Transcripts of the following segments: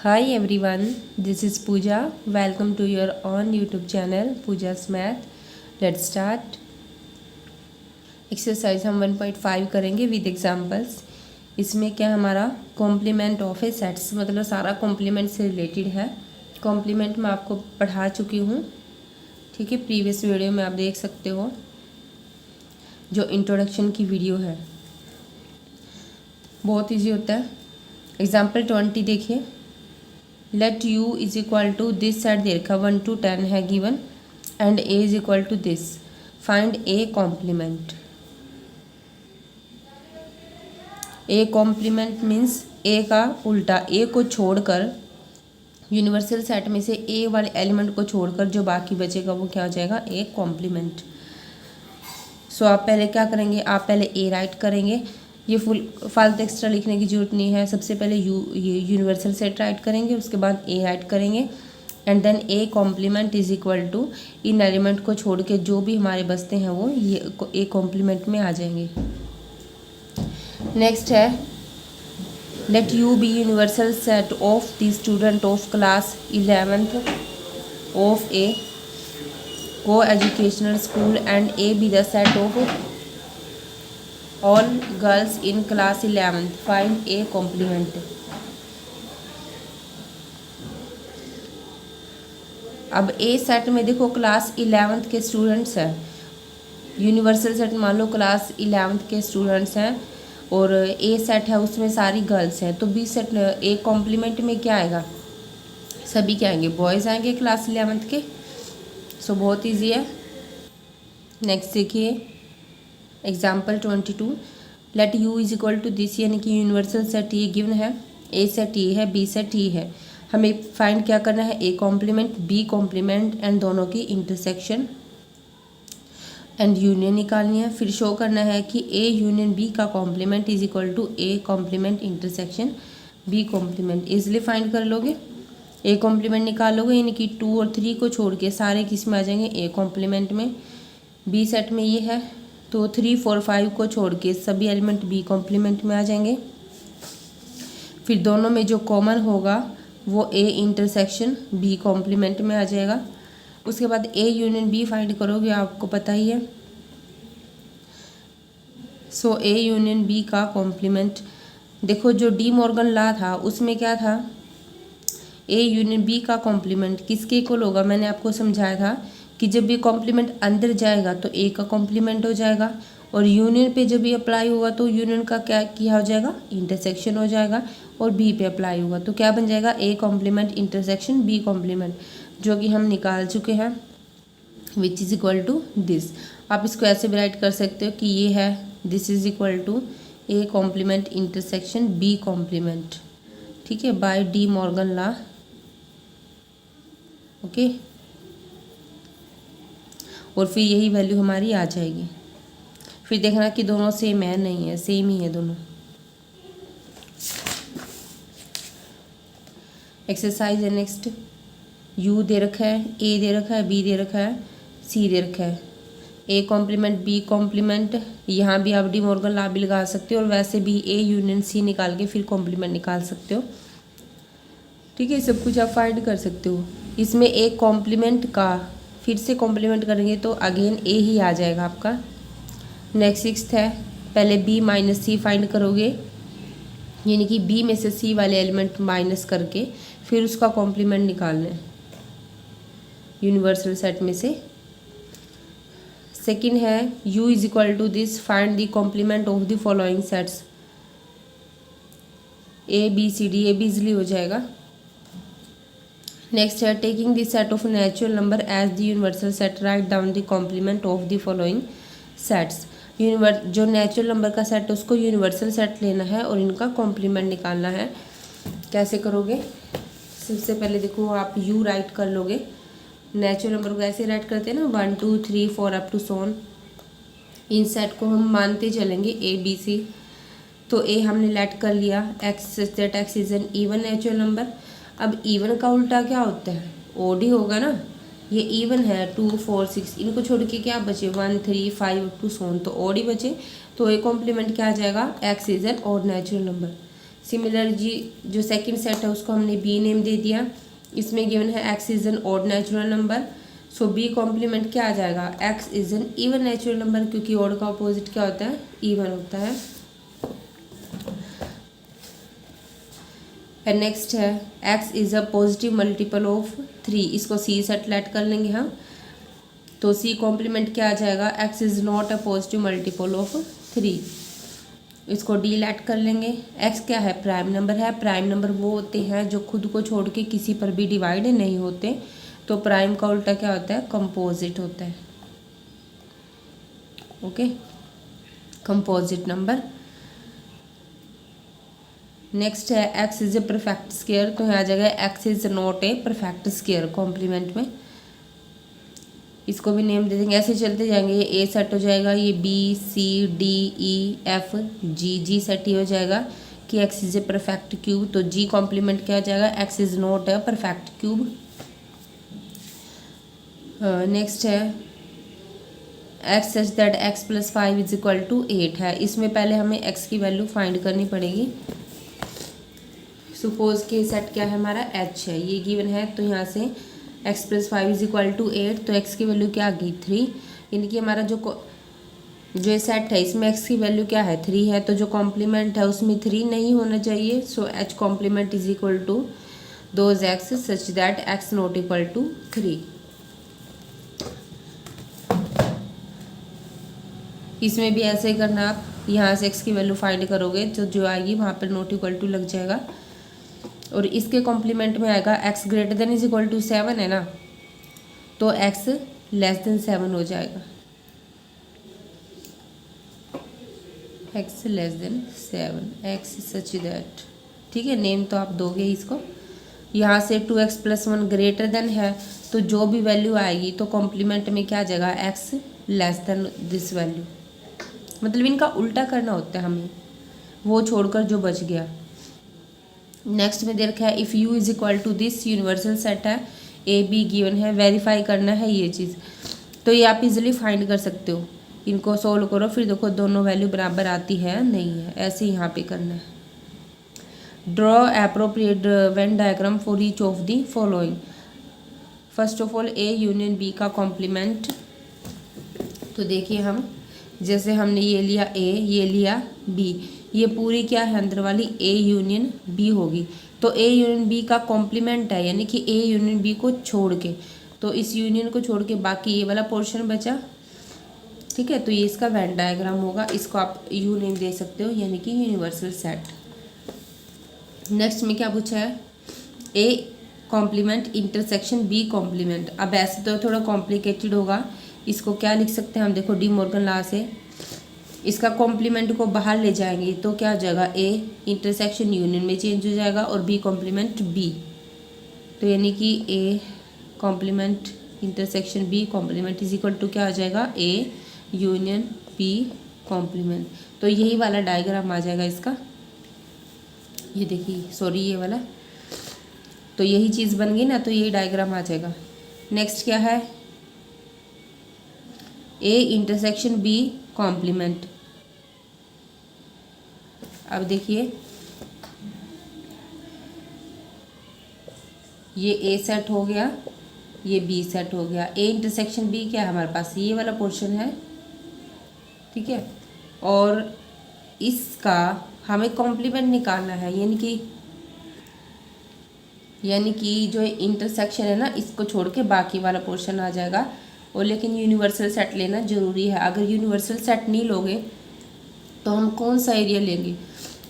Hi everyone, this is Pooja. Welcome to your own YouTube channel Pooja's Math. Let's start. Exercise हम 1.5 करेंगे with examples. इसमें क्या हमारा complement of A sets, मतलब सारा complement से रिलेटेड है। कॉम्प्लीमेंट मैं आपको पढ़ा चुकी हूँ, ठीक है, प्रीवियस वीडियो में आप देख सकते हो जो इंट्रोडक्शन की वीडियो है। बहुत ईजी होता है। एग्जाम्पल 20 देखिए। Let u is equal to this set दे रखा 1 to 10 है given and a is equal to this. Find a complement. a complement means a का उल्टा, a को छोड़कर यूनिवर्सल सेट में से a वाले एलिमेंट को छोड़कर जो बाकी बचेगा वो क्या हो जाएगा, a कॉम्प्लीमेंट। सो आप पहले क्या करेंगे, आप पहले a राइट करेंगे। ये फालतू एक्स्ट्रा लिखने की जरूरत नहीं है। सबसे पहले ये यूनिवर्सल सेट राइट करेंगे, उसके बाद ए राइट करेंगे and then a complement is equal to, इन एलिमेंट को छोड़ के जो भी हमारे बचते हैं वो ये ए कॉम्प्लीमेंट में आ जाएंगे। नेक्स्ट है let you be universal set of the student of class 11th of A को educational school and A B the set of all girls in class 11th। Find A complement. अब A set में देखो class 11th के students हैं। Universal set मान लो class 11th के students हैं और ए सेट है उसमें सारी गर्ल्स हैं, तो बी सेट ए कॉम्प्लीमेंट में क्या आएगा, सभी क्या आएंगे, बॉयज़ आएंगे क्लास 11th के। सो बहुत ईजी है। नेक्स्ट देखिए example 22। Let u is equal to this, यानी कि यूनिवर्सल सेट ये गिवन है, a सेट ये है, b सेट ये है। हमें फाइंड क्या करना है, a complement b complement and दोनों की इंटरसेक्शन एंड यूनियन निकालनी है। फिर शो करना है कि a यूनियन b का complement is equal to a complement intersection b complement. Easily find कर लोगे, a कॉम्प्लीमेंट निकाल लोगे, यानी कि 2 और 3 को छोड़ के सारे किस में आ जाएंगे, a कॉम्प्लीमेंट में। b सेट में ये है तो 3, 4, 5 को छोड़ के सभी एलिमेंट बी कॉम्प्लीमेंट में आ जाएंगे। फिर दोनों में जो कॉमन होगा वो ए इंटरसेक्शन बी कॉम्प्लीमेंट में आ जाएगा। उसके बाद ए यूनियन बी फाइंड करोगे, आपको पता ही है। सो ए यूनियन बी का कॉम्प्लीमेंट देखो, जो डी मॉर्गन लॉ था उसमें क्या था, ए यूनियन बी का कॉम्प्लीमेंट किसके इक्वल होगा, मैंने आपको समझाया था कि जब ये कॉम्प्लीमेंट अंदर जाएगा तो ए का कॉम्प्लीमेंट हो जाएगा और यूनियन पे जब ये अप्लाई होगा तो यूनियन का क्या किया हो जाएगा, इंटरसेक्शन हो जाएगा और बी पे अप्लाई होगा तो क्या बन जाएगा, a complement intersection b complement, जो कि हम निकाल चुके हैं, which is equal to this. आप इसको ऐसे भी राइट कर सकते हो कि ये है this is equal to a complement intersection b complement, ठीक है, by De Morgan law. Okay, और फिर यही वैल्यू हमारी आ जाएगी। फिर देखना कि दोनों सेम है, नहीं है, सेम ही है दोनों। एक्सरसाइज है नेक्स्ट। यू दे रखा है, ए दे रखा है, बी दे रखा है, सी दे रखा है। ए कॉम्प्लीमेंट बी कॉम्प्लीमेंट, यहाँ भी आप डी मॉर्गन लॉ भी लगा सकते हो और वैसे भी ए यूनियन सी निकाल के फिर कॉम्प्लीमेंट निकाल सकते हो, ठीक है, सब कुछ आप फाइंड कर सकते हो। इसमें ए कॉम्प्लीमेंट का फिर से कॉम्प्लीमेंट करेंगे तो अगेन ए ही आ जाएगा आपका। नेक्स्ट 6th है, पहले b माइनस सी फाइंड करोगे, यानी कि b में से c वाले एलिमेंट माइनस करके फिर उसका कॉम्प्लीमेंट निकालना है यूनिवर्सल सेट में से। सेकंड है u is equal to this, find the complement of the following sets a b c d, ये भी इजिली हो जाएगा। नेक्स्ट है taking the set of natural number as the universal set, right down the complement of the following sets. जो natural number का set है उसको universal set लेना है और इनका कॉम्प्लीमेंट निकालना है। कैसे करोगे, सबसे पहले देखो आप u राइट कर लोगे, नेचुरल नंबर को ऐसे राइट करते हैं ना 1 2 3 4 अप टू सोन। इन सेट को हम मानते चलेंगे a b c, तो a हमने लेट कर लिया, x that x is an even natural number. अब इवन का उल्टा क्या होता है, ओड ही होगा ना, ये इवन है 2 4 6, इनको छोड़ के क्या बचे 1 3 5 अप टू सोन, तो ओड ही बचे। तो ए कॉम्प्लीमेंट क्या आ जाएगा, x is an odd natural number. Similar G जो सेकंड सेट है उसको हमने बी नेम दे दिया। इसमें गिवन है x is an odd natural number, so b complement क्या आ जाएगा, x is an even natural number, क्योंकि ऑड का अपोजिट क्या होता है, इवन होता है। एंड नेक्स्ट है x is a positive multiple of 3, इसको सी सेट लेट कर लेंगे हम, तो सी कॉम्प्लीमेंट क्या आ जाएगा, x is not a positive multiple of 3, इसको डी लेट कर लेंगे। एक्स क्या है, प्राइम नंबर है। प्राइम नंबर वो होते हैं जो खुद को छोड़ के किसी पर भी डिवाइड नहीं होते, तो प्राइम का उल्टा क्या होता है, कंपोजिट होता है। Okay, composite number. नेक्स्ट है x is a perfect square, तो यहाँ आ जाएगा x is not a perfect square complement में, इसको भी नेम दे देंगे। ऐसे चलते जाएंगे, ये ए सेट हो जाएगा, ये B C D E F G, G set ही हो जाएगा कि x is a perfect cube, तो जी कॉम्प्लीमेंट क्या हो जाएगा, x is not a perfect cube. Next है x such that x plus 5 is equal to 8 है, इसमें पहले हमें एक्स की वैल्यू फाइंड करनी पड़ेगी। सपोज के सेट क्या है हमारा, एच है, ये गिवन है, तो यहाँ से x plus 5 is equal to 8, तो एक्स की वैल्यू क्या आ गई 3, यानी कि हमारा जो ये सेट है इसमें एक्स की वैल्यू क्या है 3 है, तो जो कॉम्प्लीमेंट है उसमें 3 नहीं होना चाहिए, so h complement is equal to those x such that x not equal to 3। इसमें भी ऐसे ही करना, आप यहाँ से एक्स की वैल्यू फाइंड करोगे तो जो आएगी वहाँ पर नॉट इक्वल टू लग जाएगा, और इसके कॉम्प्लीमेंट में आएगा x greater than is equal to 7 है ना, तो एक्स लेस देन 7 हो जाएगा, x less than 7, x such that, ठीक है, नेम तो आप दोगे इसको। यहाँ से 2x प्लस 1 ग्रेटर देन है, तो जो भी वैल्यू आएगी तो कॉम्प्लीमेंट में क्या आ जाएगा, x less than this value, मतलब इनका उल्टा करना होता है हमें, वो छोड़कर जो बच गया। नेक्स्ट में दे रखा है if u is equal to this, universal set है, ए बी गिवन है, वेरीफाई करना है ये चीज़, तो ये आप इजीली फाइंड कर सकते हो, इनको सोल्व करो, फिर देखो दोनों वैल्यू बराबर आती है नहीं है, ऐसे यहाँ पे करना है। Draw appropriate Venn diagram for each of the following. First of all a union b का कॉम्प्लीमेंट, तो देखिए हम जैसे हमने ये लिया ए, ये लिया बी, ये पूरी क्या है अंदर वाली ए यूनियन बी होगी, तो ए यूनियन बी का कॉम्प्लीमेंट है, यानी कि ए यूनियन बी को छोड़ के, तो इस यूनियन को छोड़ के बाकी ये वाला पोर्शन बचा, ठीक है, तो ये इसका वेन डायग्राम होगा, इसको आप यू नेम दे सकते हो, यानी कि यूनिवर्सल सेट। नेक्स्ट में क्या पूछा है, a complement intersection b complement, अब ऐसे तो थोड़ा कॉम्प्लिकेटेड होगा, इसको क्या लिख सकते हैं हम, देखो डी मॉर्गन लॉ से इसका कॉम्प्लीमेंट को बाहर ले जाएंगे तो क्या हो जाएगा, ए इंटरसेक्शन यूनियन में चेंज हो जाएगा और बी कॉम्प्लीमेंट बी, तो यानी कि a complement intersection b complement is equal to क्या हो जाएगा, ए यूनियन बी कॉम्प्लीमेंट, तो यही वाला डायग्राम आ जाएगा इसका, ये देखिए सॉरी ये वाला, तो यही चीज़ बन गई ना, तो यही डायग्राम आ जाएगा। नेक्स्ट क्या है, ए इंटरसेक्शन बी कॉम्प्लीमेंट, अब देखिए ये ए सेट हो गया, ये बी सेट हो गया, ए इंटरसेक्शन बी क्या है हमारे पास, ये वाला पोर्शन है, ठीक है, और इसका हमें कॉम्प्लीमेंट निकालना है, यानी कि जो इंटरसेक्शन है ना इसको छोड़ के बाकी वाला पोर्शन आ जाएगा, और लेकिन यूनिवर्सल सेट लेना ज़रूरी है, अगर यूनिवर्सल सेट नहीं लोगे तो हम कौन सा एरिया लेंगे,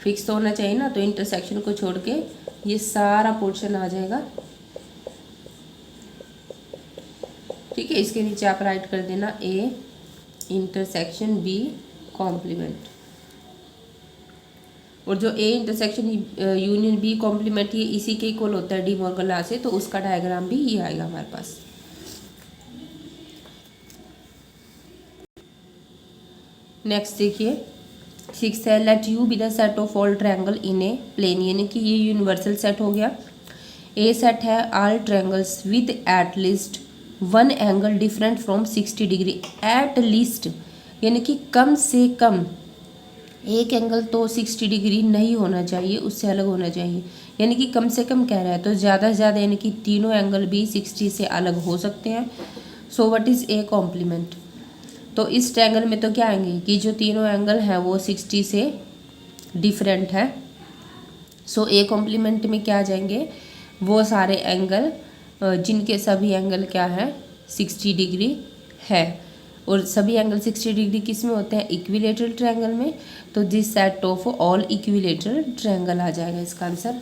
फिक्स तो होना चाहिए ना, तो इंटरसेक्शन को छोड़ के ये सारा पोर्शन आ जाएगा, ठीक है, इसके नीचे आप राइट कर देना ए इंटरसेक्शन बी कॉम्प्लीमेंट, और जो a intersection union b complement ये इसी के इक्वल होता है डी मॉर्गन लॉ से, तो उसका डायग्राम भी ये आएगा हमारे पास। नेक्स्ट देखिए 6 है, let you be the set of all triangle in a plane, यानी कि ये यूनिवर्सल सेट हो गया। ए सेट है all triangles with at least one angle different from 60 degree, at least यानी कि कम से कम एक एंगल तो 60 डिग्री नहीं होना चाहिए, उससे अलग होना चाहिए, यानी कि कम से कम कह रहा है तो ज़्यादा से ज़्यादा यानी कि तीनों एंगल भी 60 से अलग हो सकते हैं। So what is a complement? तो इस ट्रायंगल में तो क्या आएंगे कि जो तीनों एंगल हैं वो 60 से डिफरेंट है। सो ए कॉम्प्लीमेंट में क्या आ जाएंगे? वो सारे एंगल जिनके सभी एंगल क्या है 60 डिग्री है। और सभी एंगल 60 डिग्री किस में होते हैं? इक्विलेटरल ट्रायंगल में। तो this set of all equilateral triangle आ जाएगा इसका आंसर।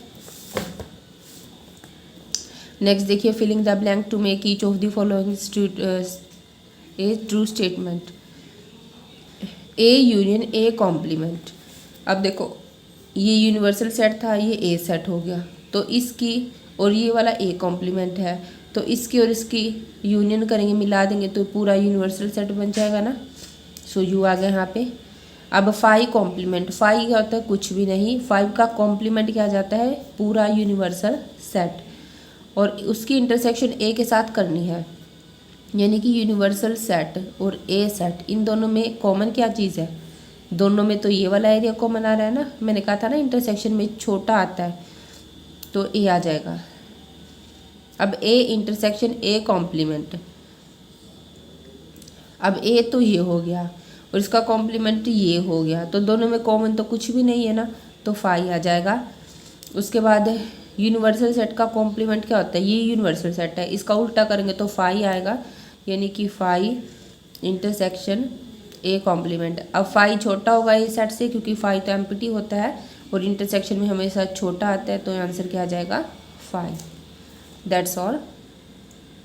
नेक्स्ट देखिए, filling the blank to make each of the following a true statement. A union A complement. अब देखो ये यूनिवर्सल सेट था, ये ए सेट हो गया, तो इसकी और ये वाला ए कॉम्प्लीमेंट है, तो इसकी और इसकी यूनियन करेंगे, मिला देंगे तो पूरा यूनिवर्सल सेट बन जाएगा ना। सो यू आ गया यहाँ पे। अब 5 कॉम्प्लीमेंट, 5 क्या होता है? कुछ भी नहीं। 5 का कॉम्प्लीमेंट क्या जाता है? पूरा यूनिवर्सल सेट, और उसकी इंटरसेक्शन ए के साथ करनी है, यानी कि यूनिवर्सल सेट और ए सेट इन दोनों में कॉमन क्या चीज़ है? दोनों में तो ये वाला एरिया कॉमन आ रहा है ना। मैंने कहा था ना इंटरसेक्शन में छोटा आता है, तो ए आ जाएगा। अब ए इंटरसेक्शन ए कॉम्प्लीमेंट, अब ए तो ये हो गया और इसका कॉम्प्लीमेंट ये हो गया, तो दोनों में कॉमन तो कुछ भी नहीं है ना, तो 5 आ जाएगा। उसके बाद यूनिवर्सल सेट का कॉम्प्लीमेंट क्या होता है? ये यूनिवर्सल सेट है, इसका उल्टा करेंगे तो 5 आएगा, यानी कि 5 इंटरसेक्शन ए कॉम्प्लीमेंट। अब 5 छोटा होगा ए सेट से, क्योंकि 5 तो एम्प्टी होता है और इंटरसेक्शन में हमेशा छोटा आता है, तो आंसर क्या आ जाएगा? 5। That's all.